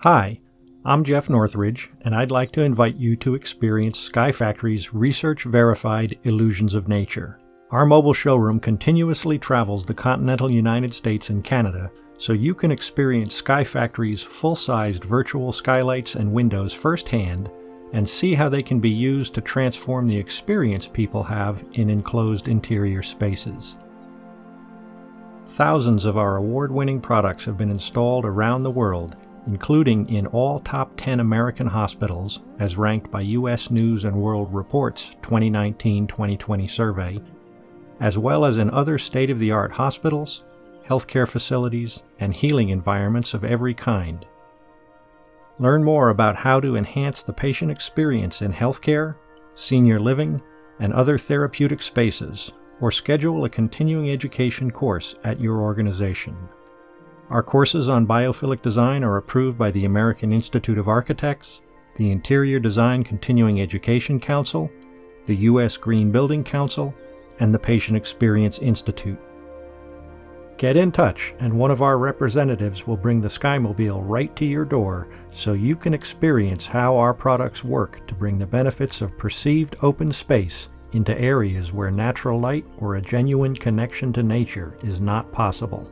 Hi, I'm Jeff Northridge, and I'd like to invite you to experience Sky Factory's research-verified Illusions of Nature. Our mobile showroom continuously travels the continental United States and Canada, so you can experience Sky Factory's full-sized virtual skylights and windows firsthand and see how they can be used to transform the experience people have in enclosed interior spaces. Thousands of our award-winning products have been installed around the world, including in all top 10 American hospitals, as ranked by U.S. News & World Report's 2019-2020 survey, as well as in other state-of-the-art hospitals, healthcare facilities, and healing environments of every kind. Learn more about how to enhance the patient experience in healthcare, senior living, and other therapeutic spaces, or schedule a continuing education course at your organization. Our courses on biophilic design are approved by the American Institute of Architects, the Interior Design Continuing Education Council, the U.S. Green Building Council, and the Patient Experience Institute. Get in touch, and one of our representatives will bring the SkyMobile right to your door so you can experience how our products work to bring the benefits of perceived open space into areas where natural light or a genuine connection to nature is not possible.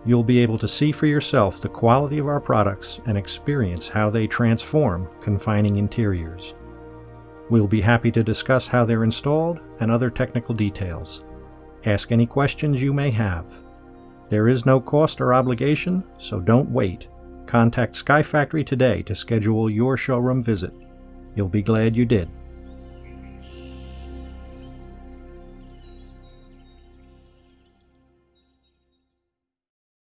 You'll be able to see for yourself the quality of our products and experience how they transform confining interiors. We'll be happy to discuss how they're installed and other technical details. Ask any questions you may have. There is no cost or obligation, so don't wait. Contact Sky Factory today to schedule your showroom visit. You'll be glad you did.